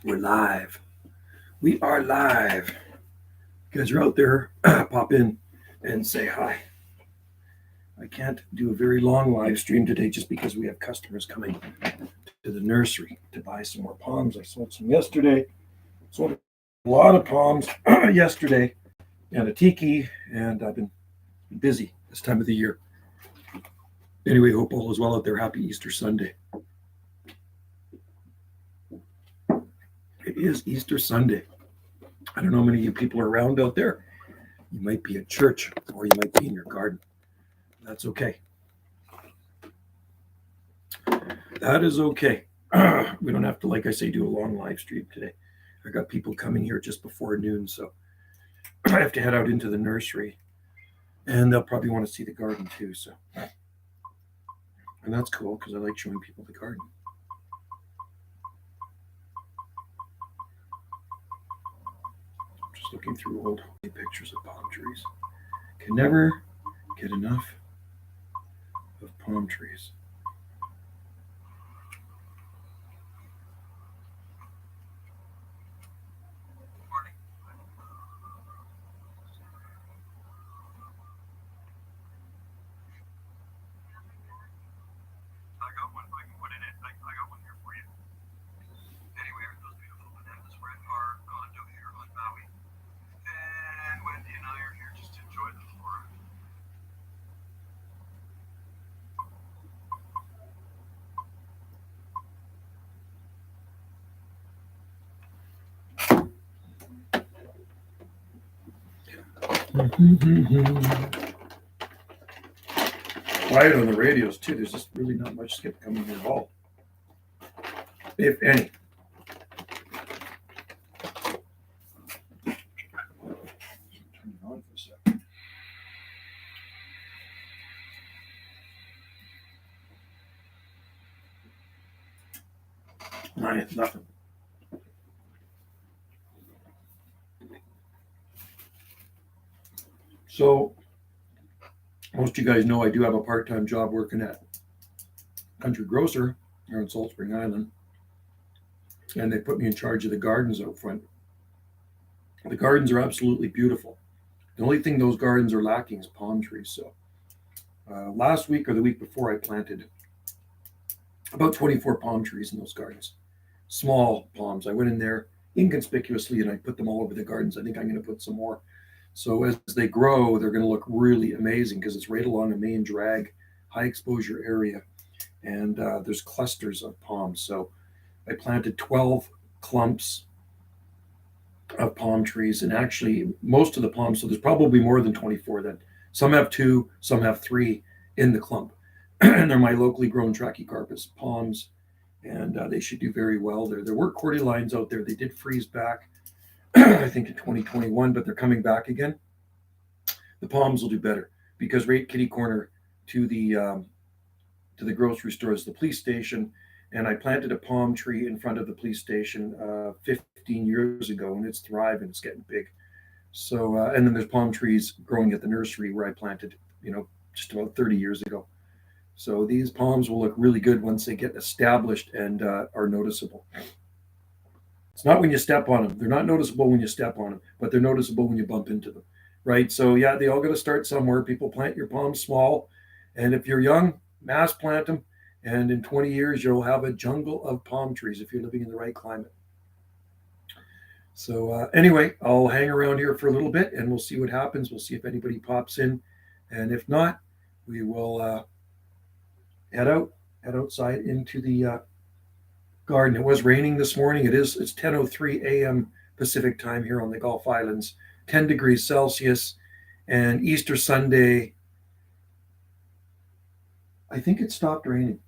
We're live. We are live. You guys are out there, pop in and say hi. I can't do a very long live stream today just because we have customers coming to the nursery to buy some more palms. I sold some yesterday. Sold a lot of palms yesterday and a tiki, and I've been busy this time of the year. Anyway, hope all is well out there. Happy Easter Sunday. It is Easter Sunday. I don't know how many of you people are around out there. You might be at church or you might be in your garden. That's okay. That is okay. We don't have to, like I say, do a long live stream today. I got people coming here just before noon, so I have to head out into the nursery, and they'll probably want to see the garden too. So, and that's cool because I like showing people the garden. Just looking through old pictures of palm trees. Can never get enough of palm trees. Quiet on the radios too. There's just really not much skip coming here at all, if any. Turn it on for a second. Nothing. So, most of you guys know I do have a part-time job working at Country Grocer here in Salt Spring Island, and they put me in charge of the gardens out front. The gardens are absolutely beautiful. The only thing those gardens are lacking is palm trees. So, last week or the week before, I planted about 24 palm trees in those gardens. Small palms. I went in there inconspicuously and I put them all over the gardens. I think I'm going to put some more. So as they grow, they're going to look really amazing because it's right along a main drag, high exposure area, and there's clusters of palms. So I planted 12 clumps of palm trees, and actually most of the palms, so there's probably more than 24 then. Some have 2, some have 3 in the clump. And they're my locally grown Trachycarpus palms, and they should do very well. There were cordyline out there. They did freeze back I think in 2021, but they're coming back again. The palms will do better because right kitty corner to the grocery store is the police station, and I planted a palm tree in front of the police station 15 years ago, and it's thriving. It's getting big. So and then there's palm trees growing at the nursery where I planted, just about 30 years ago. So these palms will look really good once they get established and are noticeable. It's not when you step on them. They're not noticeable when you step on them, but they're noticeable when you bump into them, right? So yeah, they all got to start somewhere. People plant your palms small, and if you're young, mass plant them, and in 20 years you'll have a jungle of palm trees if you're living in the right climate. So anyway, I'll hang around here for a little bit, and we'll see what happens. We'll see if anybody pops in, and if not, we will head outside into the garden. It was raining this morning. It's 10:03 a.m. Pacific time here on the Gulf Islands, 10 degrees Celsius, and Easter Sunday, I think it stopped raining.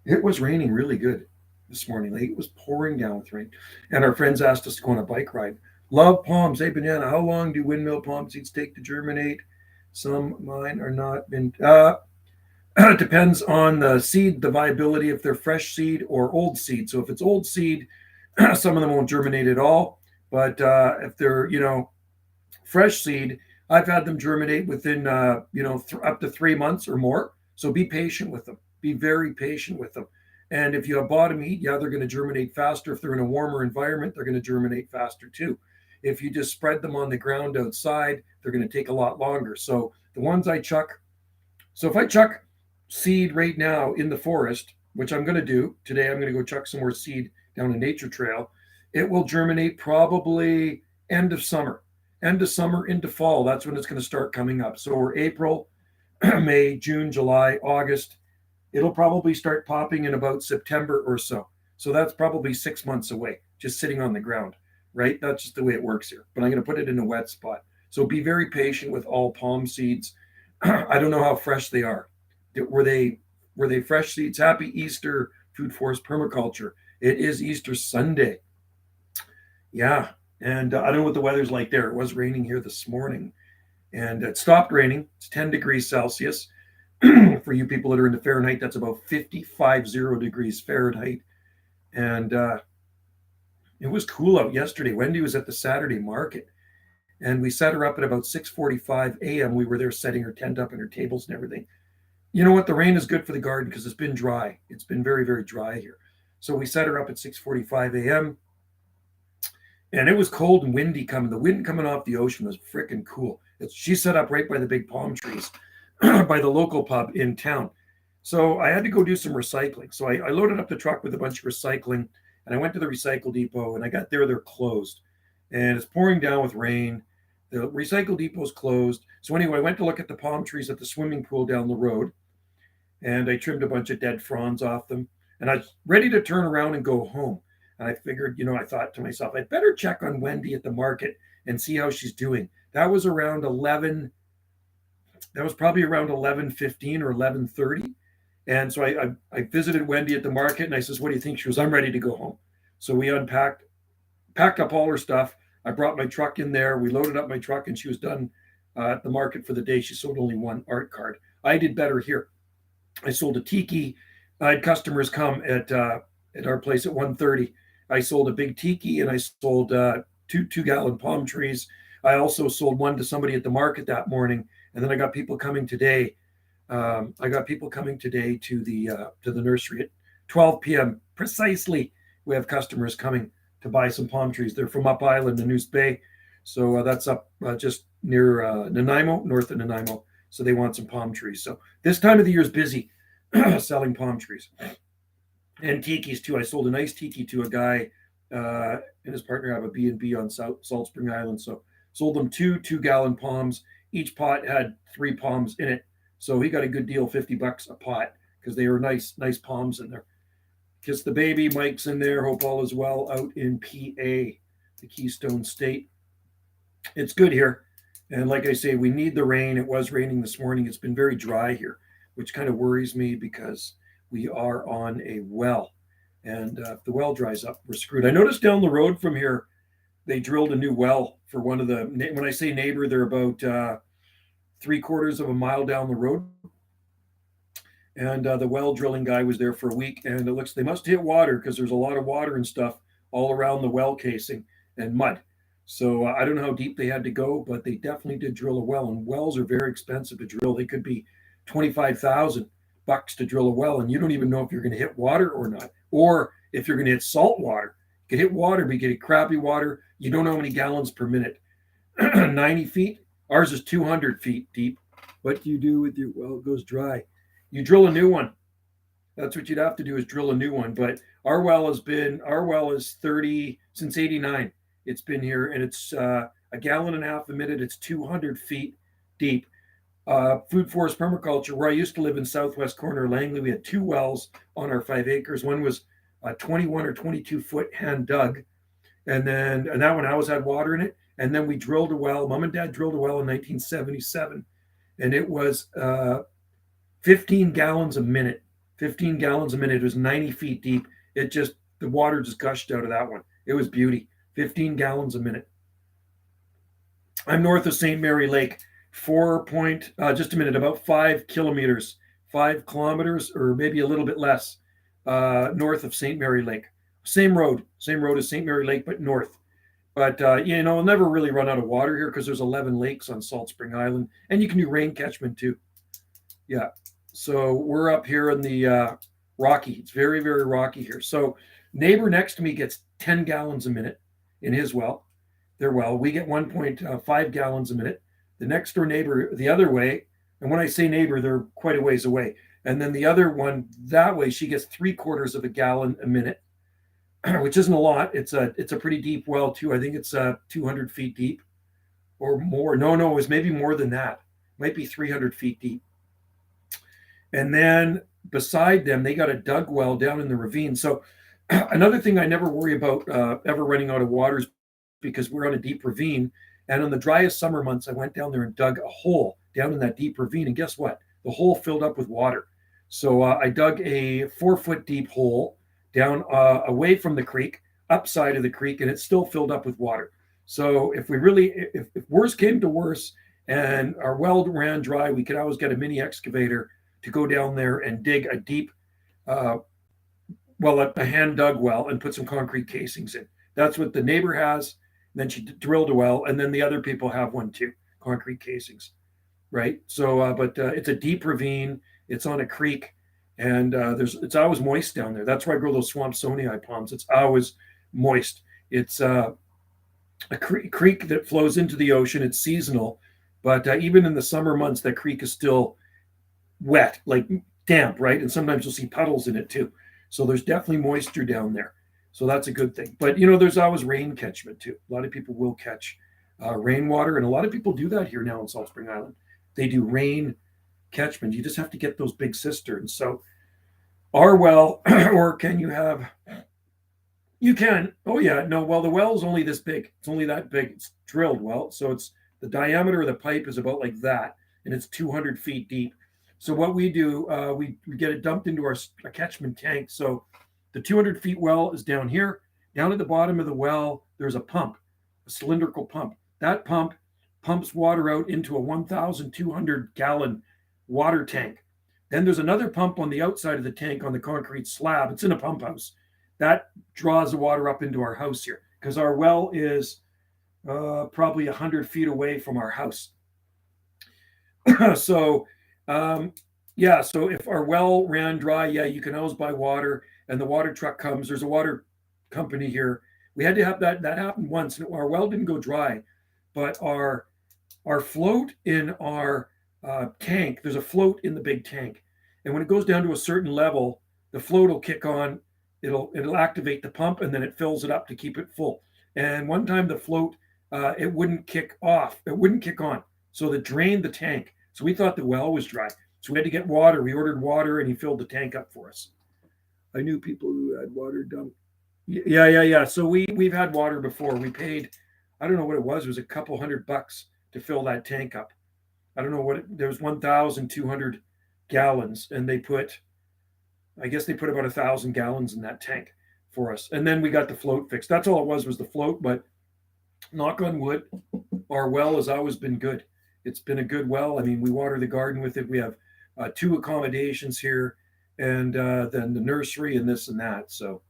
It was raining really good this morning. Like, it was pouring down with rain. And our friends asked us to go on a bike ride. Love palms. Hey, Banana, how long do windmill palm seeds take to germinate? Some mine are not been... It depends on the seed, the viability, if they're fresh seed or old seed. So if it's old seed, some of them won't germinate at all. But if they're, fresh seed, I've had them germinate within, up to 3 months or more. So be patient with them. Be very patient with them. And if you have bottom heat, yeah, they're going to germinate faster. If they're in a warmer environment, they're going to germinate faster too. If you just spread them on the ground outside, they're going to take a lot longer. So the ones I chuck, so if I chuck seed right now in the forest, which I'm going to do today, I'm going to go chuck some more seed down a nature trail. It will germinate probably end of summer into fall. That's when it's going to start coming up. So we're April, May, June, July, August. It'll probably start popping in about September or so. So that's probably 6 months away, just sitting on the ground, right? That's just the way it works here. But I'm going to put it in a wet spot. So be very patient with all palm seeds. I don't know how fresh they are. Were they fresh seeds? Happy Easter, Food Forest Permaculture. It is Easter Sunday. Yeah. And I don't know what the weather's like there. It was raining here this morning. And it stopped raining. It's 10 degrees Celsius. For you people that are into Fahrenheit, that's about 550 degrees Fahrenheit. And it was cool out yesterday. Wendy was at the Saturday market, and we set her up at about 6:45 a.m. We were there setting her tent up and her tables and everything. You know what? The rain is good for the garden because it's been dry. It's been very, very dry here. So we set her up at 6:45 a.m. And it was cold and windy coming. The wind coming off the ocean was freaking cool. She set up right by the big palm trees by the local pub in town. So I had to go do some recycling. So I loaded up the truck with a bunch of recycling, and I went to the recycle depot, and I got there, they're closed. And it's pouring down with rain. The recycle depot's closed. So anyway, I went to look at the palm trees at the swimming pool down the road, and I trimmed a bunch of dead fronds off them. And I was ready to turn around and go home. And I figured, I thought to myself, I'd better check on Wendy at the market and see how she's doing. That was around 11. That was probably around 11:15 or 11:30. And so I visited Wendy at the market, and I says, what do you think? She goes, I'm ready to go home. So we packed up all her stuff. I brought my truck in there. We loaded up my truck, and she was done at the market for the day. She sold only one art card. I did better here. I sold a tiki. I had customers come at our place at 1:30. I sold a big tiki, and I sold two-gallon palm trees. I also sold one to somebody at the market that morning. And then I got people coming today. To the nursery at 12 p.m. precisely. We have customers coming to buy some palm trees. They're from Up Island, the Neuse Bay. So that's up just near Nanaimo, north of Nanaimo. So they want some palm trees. So this time of the year is busy selling palm trees. And tikis too. I sold a nice tiki to a guy and his partner have a B&B on Salt Spring Island. So sold them two-gallon palms. Each pot had 3 palms in it. So he got a good deal, $50 a pot, because they were nice palms in there. Kiss the baby, Mike's in there. Hope all is well out in PA, the Keystone State. It's good here. And like I say, we need the rain. It was raining this morning. It's been very dry here, which kind of worries me because we are on a well. And if the well dries up, we're screwed. I noticed down the road from here, they drilled a new well for one of the, when I say neighbor, they're about 3/4 of a mile down the road. And the well drilling guy was there for a week, and it looks, they must hit water because there's a lot of water and stuff all around the well casing and mud. So I don't know how deep they had to go, but they definitely did drill a well, and wells are very expensive to drill. They could be $25,000 to drill a well, and you don't even know if you're going to hit water or not, or if you're going to hit salt water. You can hit water, but you get crappy water. You don't know how many gallons per minute. 90 feet. Ours is 200 feet deep. What do you do with your well? It goes dry. You drill a new one. That's what you'd have to do, is drill a new one. But our well is 30 since 89. It's been here, and it's a gallon and a half a minute. It's 200 feet deep. Food Forest Permaculture, where I used to live in southwest corner of Langley, we had 2 wells on our 5 acres. One was 21 or 22 foot hand dug, and that one always had water in it. And then we drilled a well. Mom and Dad drilled a well in 1977, and it was 15 gallons a minute. 15 gallons a minute. It was 90 feet deep. The water just gushed out of that one. It was beauty. 15 gallons a minute. I'm north of St. Mary Lake, about 5 kilometers, 5 kilometers, or maybe a little bit less, north of St. Mary Lake. Same road as St. Mary Lake, but north. But, we'll never really run out of water here because there's 11 lakes on Salt Spring Island, and you can do rain catchment too. Yeah. So we're up here in the rocky. It's very, very rocky here. So neighbor next to me gets 10 gallons a minute in his well. Their well. We get 1.5 gallons a minute. The next door neighbor the other way, and when I say neighbor, they're quite a ways away. And then the other one that way, she gets 3/4 of a gallon a minute, which isn't a lot. It's a pretty deep well too. I think it's 200 feet deep or more. No, it was maybe more than that. Might be 300 feet deep. And then beside them, they got a dug well down in the ravine. So another thing I never worry about ever running out of water is because we're on a deep ravine. And on the driest summer months, I went down there and dug a hole down in that deep ravine. And guess what? The hole filled up with water. So I dug a 4-foot deep hole down away from the creek, upside of the creek, and it's still filled up with water. So if worse came to worse and our well ran dry, we could always get a mini excavator to go down there and dig a deep, a hand dug well and put some concrete casings in. That's what the neighbor has. Then she drilled a well, and then the other people have one too, concrete casings, right? So, but it's a deep ravine. It's on a creek, and it's always moist down there. That's why I grow those Swampsonii palms. It's always moist. It's a creek that flows into the ocean. It's seasonal, but even in the summer months, that creek is still wet, like damp, right? And sometimes you'll see puddles in it too. So there's definitely moisture down there. So that's a good thing. But, there's always rain catchment too. A lot of people will catch rainwater, and a lot of people do that here now in Salt Spring Island. They do rain catchment. You just have to get those big cisterns. So our well, or can you have, you can, oh yeah, no, well, the well is only this big. It's only that big. It's drilled well. So it's the diameter of the pipe is about like that, and it's 200 feet deep. So what we do, we get it dumped into our catchment tank. So the 200 feet well is down here. Down at the bottom of the well, there's a pump, a cylindrical pump. That pump pumps water out into a 1,200 gallon water tank. Then there's another pump on the outside of the tank on the concrete slab. It's in a pump house. That draws the water up into our house here because our well is probably 100 feet away from our house. So, so if our well ran dry, you can always buy water. And the water truck comes. There's a water company here. We had to have that happened once, and our well didn't go dry, but our float in our tank, there's a float in the big tank, and when it goes down to a certain level, the float will kick on. It'll activate the pump, and then it fills it up to keep it full. And one time the float it wouldn't kick off. It wouldn't kick on, so it drained the tank. So we thought the well was dry. So we had to get water. We ordered water, and he filled the tank up for us. I knew people who had water dumped. Yeah. So we've had water before. We paid, I don't know what it was. It was a couple $100 to fill that tank up. I don't know there was 1,200 gallons, and I guess they put about 1,000 gallons in that tank for us. And then we got the float fixed. That's all it was the float. But knock on wood, our well has always been good. It's been a good well. I mean, we water the garden with it. We have 2 accommodations here, and then the nursery and this and that. So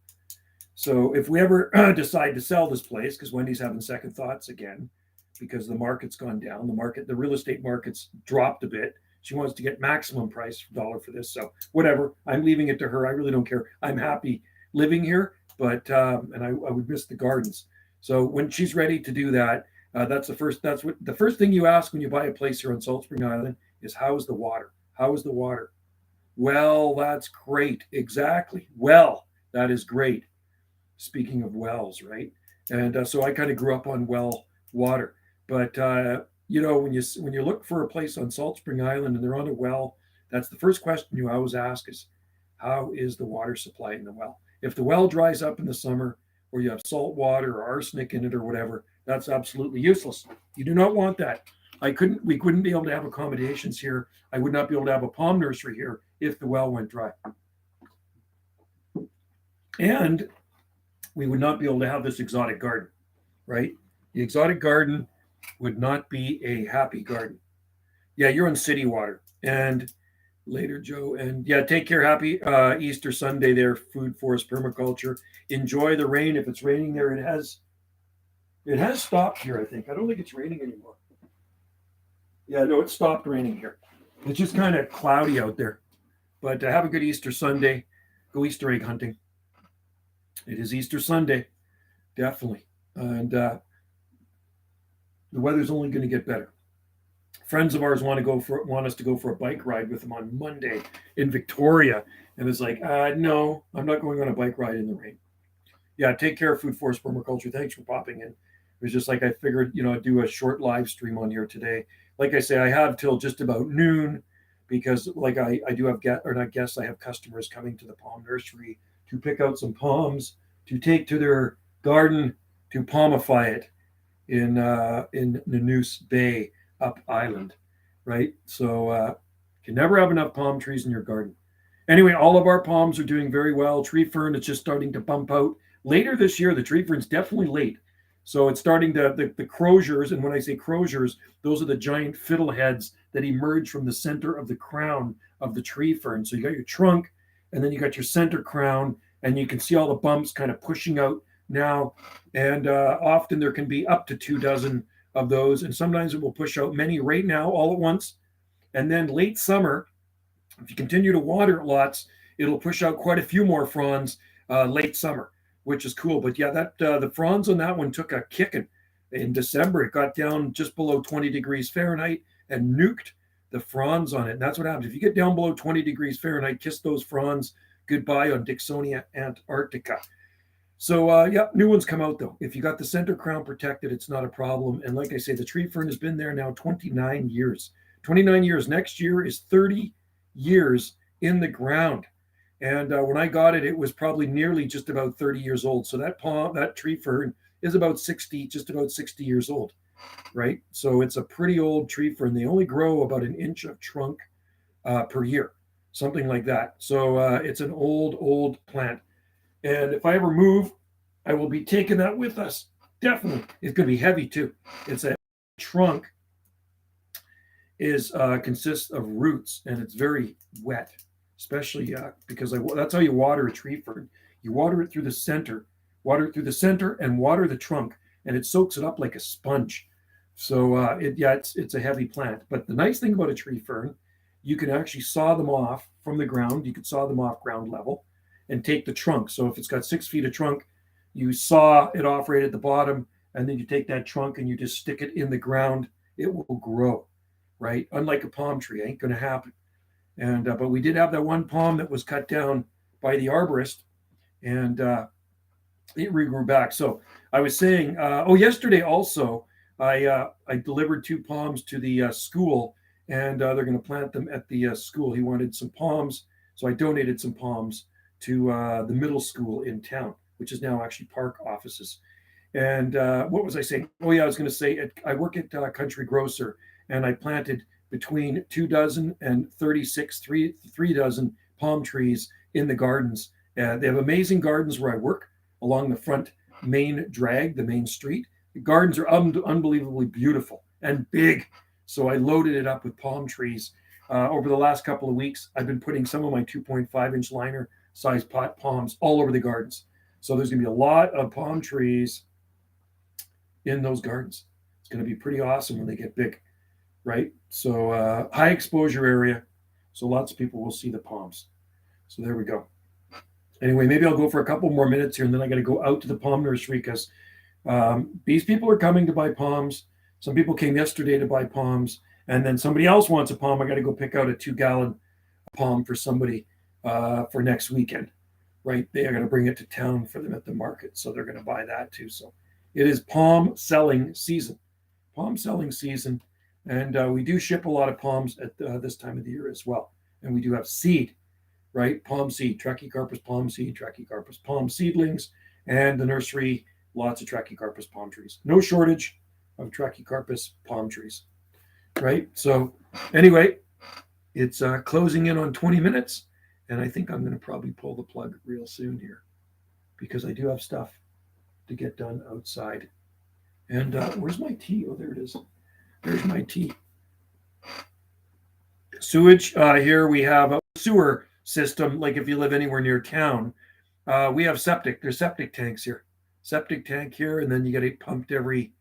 if we ever decide to sell this place, because Wendy's having second thoughts again, because the market's gone down, the real estate market's dropped a bit. She wants to get maximum price dollar for this. So whatever, I'm leaving it to her. I really don't care. I'm happy living here, but and I would miss the gardens. So when she's ready to do that, that's the first thing you ask when you buy a place here on Salt Spring Island is, how's the water? How is the water? Well, that's great. Exactly. Well, that is great. Speaking of wells, right? And so I kind of grew up on well water. But when you look for a place on Salt Spring Island and they're on a well, that's the first question you always ask is, how is the water supply in the well? If the well dries up in the summer, or you have salt water or arsenic in it or whatever, that's absolutely useless. You do not want that. We couldn't be able to have accommodations here. I would not be able to have a palm nursery here if the well went dry. And we would not be able to have this exotic garden, right? The exotic garden would not be a happy garden. Yeah, you're on city water. And later, Joe. And yeah, take care. Happy Easter Sunday there, Food Forest Permaculture. Enjoy the rain. If it's raining there, it has stopped here, I think. I don't think it's raining anymore. Yeah, no, it stopped raining here. It's just kind of cloudy out there. But have a good Easter Sunday. go Easter egg hunting. It is Easter Sunday, definitely. And the weather's only going to get better. Friends of ours want us to go for a bike ride with them on Monday in Victoria, and it's like, no, I'm not going on a bike ride in the rain. Yeah, take care, Food Forest Permaculture. Thanks for popping in. It was just like I figured, I'd do a short live stream on here today. Like I say, I have till just about noon because, like, I do have I have customers coming to the palm nursery to pick out some palms to take to their garden to palmify it in Nanoose Bay up island, right? So you can never have enough palm trees in your garden. Anyway, all of our palms are doing very well. Tree fern is just starting to bump out. Later this year, the tree fern's definitely late. So it's starting to, the croziers, and when I say croziers, those are the giant fiddleheads that emerge from the center of the crown of the tree fern. So you got your trunk, and then you got your center crown, and you can see all the bumps kind of pushing out now. And often there can be up to 2 dozen of those, and sometimes it will push out many right now all at once. And then late summer, if you continue to water it lots, it'll push out quite a few more fronds late summer, which is cool. But yeah, that the fronds on that one took a kicking in December. It got down just below 20 degrees Fahrenheit and nuked the fronds on it. And that's what happens. If you get down below 20 degrees Fahrenheit, kiss those fronds goodbye on Dicksonia antarctica. So yeah, new ones come out though. If you got the center crown protected, it's not a problem. And like I say, the tree fern has been there now 29 years. 29 years. Next year is 30 years in the ground. And when I got it, it was probably nearly just about 30 years old. So that tree fern is about 60, just about 60 years old, right? So it's a pretty old tree fern. They only grow about an inch of trunk per year, something like that. So it's an old plant. And if I ever move, I will be taking that with us. Definitely. It's going to be heavy too. It's a trunk consists of roots, and it's very wet, especially because that's how you water a tree fern. You water it through the center, and water the trunk, and it soaks it up like a sponge. So it's a heavy plant. But the nice thing about a tree fern, you can actually saw them off from the ground. You could saw them off ground level and take the trunk. So if it's got 6 feet of trunk, you saw it off right at the bottom, and then you take that trunk and you just stick it in the ground. It will grow, right? Unlike a palm tree, ain't going to happen. And but we did have that one palm that was cut down by the arborist, and it regrew back. So I was saying, yesterday also, I delivered 2 palms to the school, and they're going to plant them at the school. He wanted some palms, so I donated some palms to the middle school in town, which is now actually park offices. And what was I saying? Oh yeah, I was going to say I work at Country Grocer, and I planted between 2 dozen and 36, three dozen palm trees in the gardens. They have amazing gardens where I work along the front main drag, the main street. The gardens are unbelievably beautiful and big. So I loaded it up with palm trees. Over the last couple of weeks, I've been putting some of my 2.5-inch liner size pot palms all over the gardens. So there's going to be a lot of palm trees in those gardens. It's going to be pretty awesome when they get big, right? So high exposure area. So lots of people will see the palms. So there we go. Anyway, maybe I'll go for a couple more minutes here, and then I got to go out to the palm nursery because these people are coming to buy palms. Some people came yesterday to buy palms, and then somebody else wants a palm. I got to go pick out a 2-gallon palm for somebody for next weekend, right? They are going to bring it to town for them at the market, so they're going to buy that too. So it is palm selling season, and we do ship a lot of palms at this time of the year as well. And we do have seed, right? Palm seed, Trachycarpus palm seed, Trachycarpus palm seedlings, and the nursery, lots of Trachycarpus palm trees. No shortage of Trachycarpus palm trees, right? So anyway, it's closing in on 20 minutes, and I think I'm going to probably pull the plug real soon here because I do have stuff to get done outside. And where's my tea? Oh, there it is. There's my tea. Sewage. Here we have a sewer system, like if you live anywhere near town. We have septic. There's septic tanks here. Septic tank here, and then you get it pumped every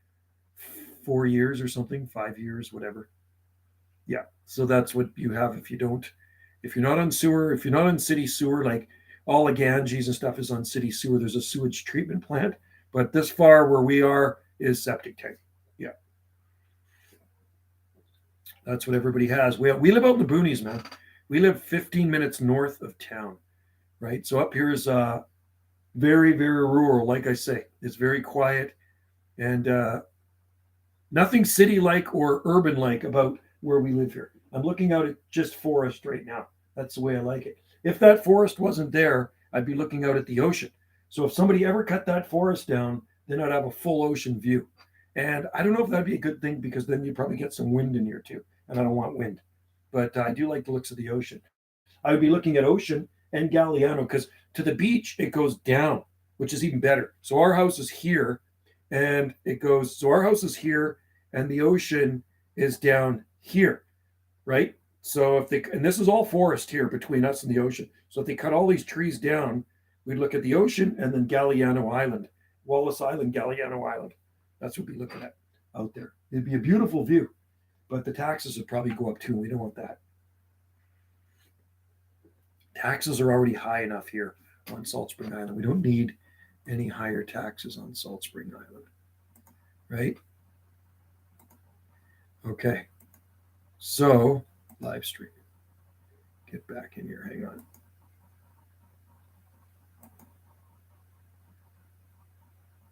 4 years or something, 5 years, whatever. Yeah, so that's what you have if you're not on sewer, if you're not on city sewer, like all the Ganges and stuff is on city sewer. There's a sewage treatment plant, but this far where we are is septic tank. Yeah, that's what everybody has. We live out in the boonies, man. We live 15 minutes north of town, right? So up here is very, very rural. Like I say, it's very quiet and nothing city like or urban like about where we live here. I'm looking out at just forest right now. That's the way I like it. If that forest wasn't there, I'd be looking out at the ocean. So if somebody ever cut that forest down, then I'd have a full ocean view. And I don't know if that'd be a good thing because then you'd probably get some wind in here too. And I don't want wind. But I do like the looks of the ocean. I would be looking at ocean and Galliano because to the beach, it goes down, which is even better. So our house is here and it goes, so our house is here and the ocean is down here, right? So if they, and this is all forest here between us and the ocean. So if they cut all these trees down, we'd look at the ocean and then Galliano Island, Wallace Island, Galliano Island. That's what we'd be looking at out there. It'd be a beautiful view, but the taxes would probably go up too. We don't want that. Taxes are already high enough here on Salt Spring Island. We don't need any higher taxes on Salt Spring Island, right? Okay. So, live stream. Get back in here. Hang on.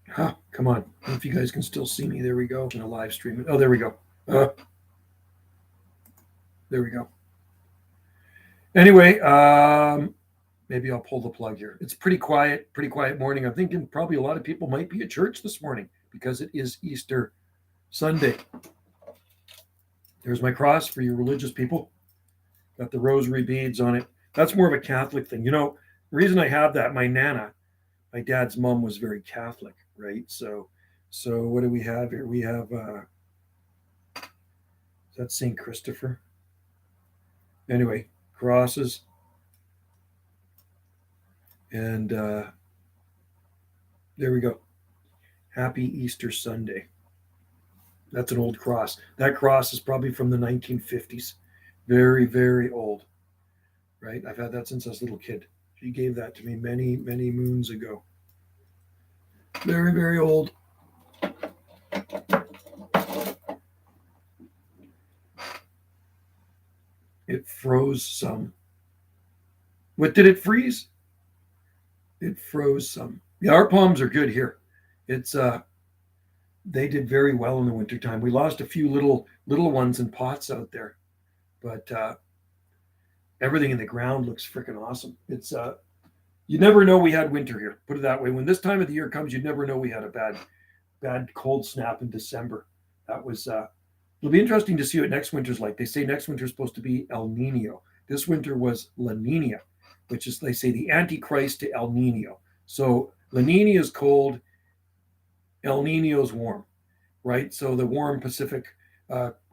Huh, come on. If you guys can still see me, there we go. In a live stream. Oh, there we go. There we go. Anyway, maybe I'll pull the plug here. It's pretty quiet morning. I'm thinking probably a lot of people might be at church this morning because it is Easter Sunday. There's my cross for you religious people. Got the rosary beads on it. That's more of a Catholic thing. You know, the reason I have that, my Nana, my dad's mom was very Catholic, right? So what do we have here? We have, is that St. Christopher? Anyway, crosses. And there we go. Happy Easter Sunday. That's an old cross. That cross is probably from the 1950s. Very, very old, right? I've had that since I was a little kid. She gave that to me many, many moons ago. Very, very old. It froze some. What did it freeze? It froze some. Yeah, our palms are good here. It's they did very well in the wintertime. We lost a few little ones in pots out there, but everything in the ground looks freaking awesome. It's you never know we had winter here. Put it that way. When this time of the year comes, you'd never know we had a bad cold snap in December. That was it'll be interesting to see what next winter's like. They say next winter is supposed to be El Nino. This winter was La Nina, which is, they say, the Antichrist to El Nino. So La Nina is cold, El Nino is warm, right? So the warm Pacific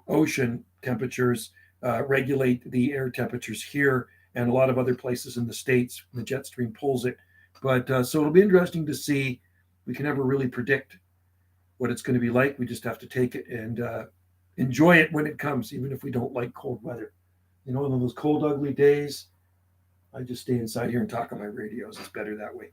Ocean temperatures regulate the air temperatures here and a lot of other places in the States. The jet stream pulls it. But so it'll be interesting to see. We can never really predict what it's going to be like. We just have to take it and enjoy it when it comes, even if we don't like cold weather. You know, in those cold, ugly days, I just stay inside here and talk on my radios. It's better that way.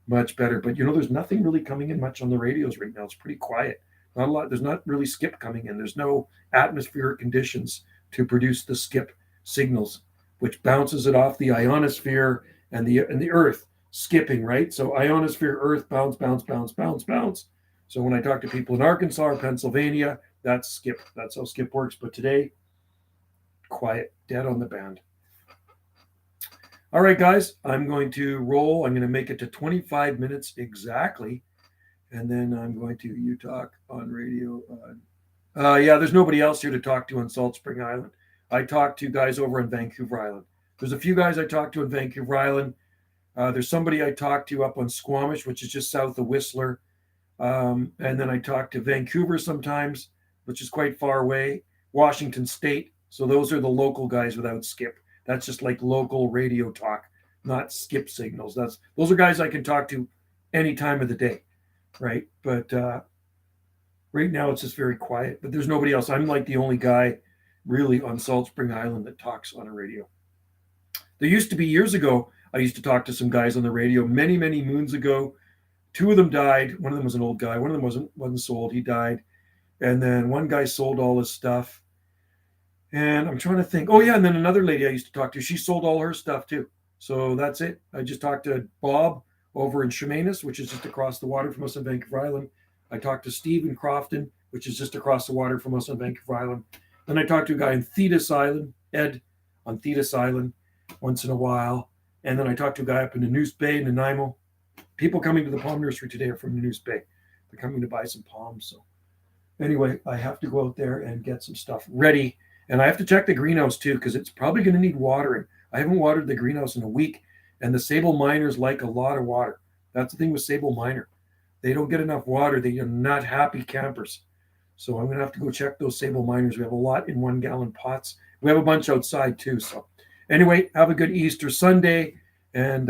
Much better. But, you know, there's nothing really coming in much on the radios right now. It's pretty quiet. Not a lot. There's not really skip coming in. There's no atmospheric conditions to produce the skip signals, which bounces it off the ionosphere and the Earth skipping, right? So ionosphere, Earth, bounce, bounce, bounce, bounce, bounce. So when I talk to people in Arkansas or Pennsylvania, that's skip. That's how skip works. But today, quiet, dead on the band. All right, guys, I'm going to roll. I'm going to make it to 25 minutes exactly. And then I'm going to, you talk on radio. Yeah, there's nobody else here to talk to on Salt Spring Island. I talk to guys over on Vancouver Island. There's a few guys I talk to in Vancouver Island. There's somebody I talk to up on Squamish, which is just south of Whistler. And then I talk to Vancouver sometimes, which is quite far away. Washington State. So those are the local guys without skip. That's just like local radio talk, not skip signals. Those are guys I can talk to any time of the day, right? But right now it's just very quiet. But there's nobody else. I'm like the only guy really on Salt Spring Island that talks on a radio. There used to be years ago, I used to talk to some guys on the radio many, many moons ago. Two of them died. One of them was an old guy. One of them wasn't sold. He died. And then one guy sold all his stuff. And I'm trying to think. Oh, yeah. And then another lady I used to talk to, she sold all her stuff too. So that's it. I just talked to Bob over in Chemainus, which is just across the water from us on Vancouver Island. I talked to Steve in Crofton, which is just across the water from us on Vancouver Island. Then I talked to a guy in Thetis Island, Ed, on Thetis Island, once in a while. And then I talked to a guy up in the Noose Bay, Nanaimo. People coming to the palm nursery today are from the Noose Bay. They're coming to buy some palms. So anyway, I have to go out there and get some stuff ready. And I have to check the greenhouse too, because it's probably going to need watering. I haven't watered the greenhouse in a week, and the sable miners like a lot of water. That's the thing with sable miner. They don't get enough water. They are not happy campers. So I'm going to have to go check those sable miners. We have a lot in 1 gallon pots. We have a bunch outside too. So anyway, have a good Easter Sunday. And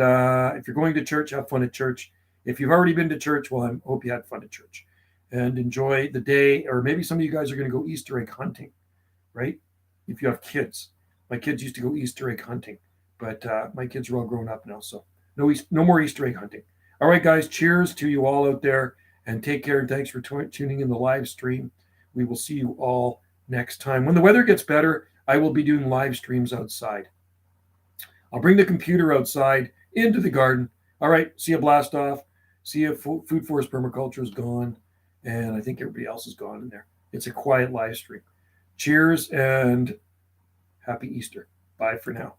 if you're going to church, have fun at church. If you've already been to church, well, I hope you had fun at church. And enjoy the day. Or maybe some of you guys are going to go Easter egg hunting, right? If you have kids. My kids used to go Easter egg hunting. But my kids are all grown up now. So no more Easter egg hunting. All right, guys. Cheers to you all out there. And take care. And thanks for tuning in the live stream. We will see you all next time. When the weather gets better, I will be doing live streams outside. I'll bring the computer outside into the garden. All right, see you blast off. See you Food Forest Permaculture is gone. And I think everybody else is gone in there. It's a quiet live stream. Cheers and happy Easter. Bye for now.